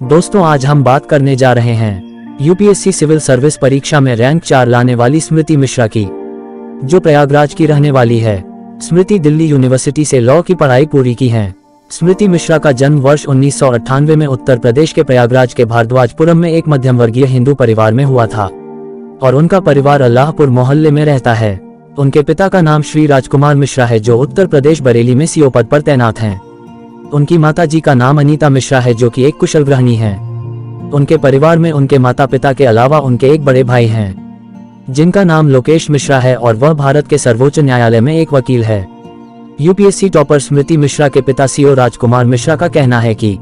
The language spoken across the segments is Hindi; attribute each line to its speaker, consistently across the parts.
Speaker 1: दोस्तों आज हम बात करने जा रहे हैं यूपीएससी सिविल सर्विस परीक्षा में रैंक 4 लाने वाली स्मृति मिश्रा की, जो प्रयागराज की रहने वाली है। स्मृति दिल्ली यूनिवर्सिटी से लॉ की पढ़ाई पूरी की है। स्मृति मिश्रा का जन्म वर्ष 1998 में उत्तर प्रदेश के प्रयागराज के भारद्वाजपुरम में एक मध्यम वर्गीय हिंदू परिवार में हुआ था और उनका परिवार अल्लाहपुर मोहल्ले में रहता है। उनके पिता का नाम श्री राजकुमार मिश्रा है, जो उत्तर प्रदेश बरेली में सीओ पद पर तैनात हैं। उनकी माताजी का नाम अनीता मिश्रा है, जो कि एक कुशल गृहिणी हैं। उनके परिवार में उनके माता पिता के अलावा उनके एक बड़े भाई हैं, जिनका नाम लोकेश मिश्रा है और वह भारत के सर्वोच्च न्यायालय में एक वकील है। यूपीएससी टॉपर स्मृति मिश्रा के पिता सीओ राजकुमार मिश्रा का कहना है कि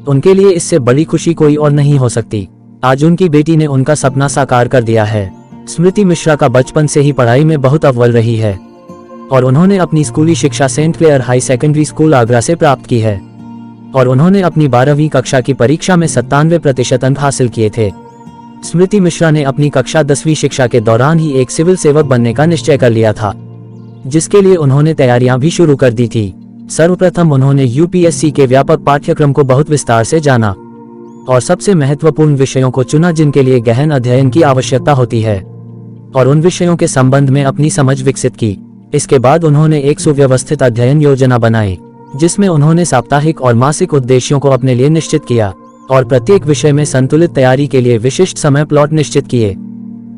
Speaker 1: उनके लिए इससे बड़ी खुशी कोई और नहीं हो सकती। आज उनकी बेटी ने उनका सपना साकार कर दिया है। स्मृति मिश्रा का बचपन से ही पढ़ाई में बहुत अव्वल रही है और उन्होंने अपनी स्कूली शिक्षा Saint Clare high secondary school Agra से प्राप्त की है और उन्होंने अपनी 12वीं कक्षा की परीक्षा में 97% अंक हासिल किए थे। स्मृति मिश्रा ने अपनी कक्षा 10वीं शिक्षा के दौरान ही एक सिविल सेवक बनने का निश्चय कर लिया था, जिसके लिए उन्होंने तैयारियां भी शुरू कर दी थी। सर्वप्रथम उन्होंने यूपीएससी के व्यापक पाठ्यक्रम को बहुत विस्तार से जाना और सबसे महत्वपूर्ण विषयों को चुना जिनके लिए गहन अध्ययन की आवश्यकता होती है, और उन विषयों के संबंध में अपनी समझ विकसित की। इसके बाद उन्होंने एक सुव्यवस्थित अध्ययन योजना बनाई, जिसमें उन्होंने साप्ताहिक और मासिक उद्देश्यों को अपने लिए निश्चित किया और प्रत्येक विषय में संतुलित तैयारी के लिए विशिष्ट समय प्लॉट निश्चित किए।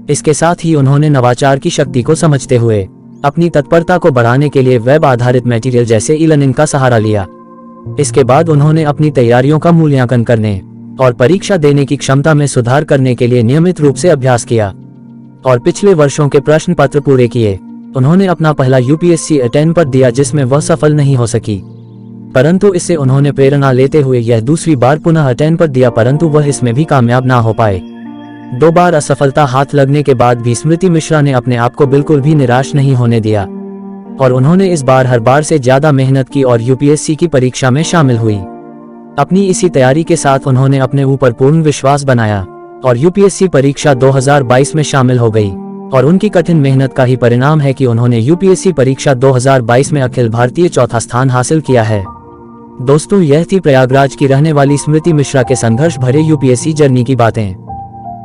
Speaker 1: इसके साथ ही उन्होंने नवाचार की शक्ति को समझते हुए अपनी तत्परता को बढ़ाने के लिए वेब आधारित मटेरियल जैसे ई लर्निंग का सहारा लिया। इसके बाद उन्होंने अपनी तैयारियों का मूल्यांकन करने और परीक्षा देने की क्षमता में सुधार करने के लिए नियमित रूप से अभ्यास किया और पिछले वर्षों के प्रश्न पत्र पूरे किए। उन्होंने अपना पहला यूपीएससी अटेम्प्ट पर दिया, जिसमें वह सफल नहीं हो सकी, परंतु इससे उन्होंने प्रेरणा लेते हुए यह दूसरी बार पुनः अटेम्प्ट पर दिया, परंतु वह इसमें भी कामयाब ना हो पाए। 2 बार असफलता हाथ लगने के बाद भी स्मृति मिश्रा ने अपने आप को बिल्कुल भी निराश नहीं होने दिया और उन्होंने इस बार हर बार से ज्यादा मेहनत की और यूपीएससी की परीक्षा में शामिल हुई। अपनी इसी तैयारी के साथ उन्होंने अपने ऊपर पूर्ण विश्वास बनाया और यूपीएससी परीक्षा 2022 में शामिल हो गई और उनकी कठिन मेहनत का ही परिणाम है कि उन्होंने यूपीएससी परीक्षा 2022 में अखिल भारतीय चौथा स्थान हासिल किया है। दोस्तों, यह थी प्रयागराज की रहने वाली स्मृति मिश्रा के संघर्ष भरे यूपीएससी जर्नी की बातें,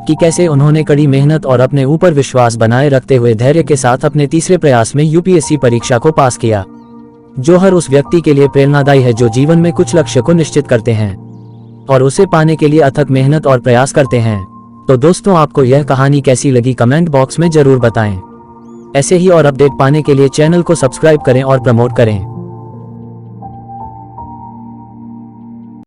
Speaker 1: कि कैसे उन्होंने कड़ी मेहनत और अपने ऊपर विश्वास बनाए रखते हुए धैर्य के साथ अपने तीसरे प्रयास में यूपीएससी परीक्षा को पास किया, जो हर उस व्यक्ति के लिए प्रेरणादायी है जो जीवन में कुछ लक्ष्य को निश्चित करते हैं और उसे पाने के लिए अथक मेहनत और प्रयास करते हैं। तो दोस्तों, आपको यह कहानी कैसी लगी कमेंट बॉक्स में जरूर बताएं। ऐसे ही और अपडेट पाने के लिए चैनल को सब्सक्राइब करें और प्रमोट करें।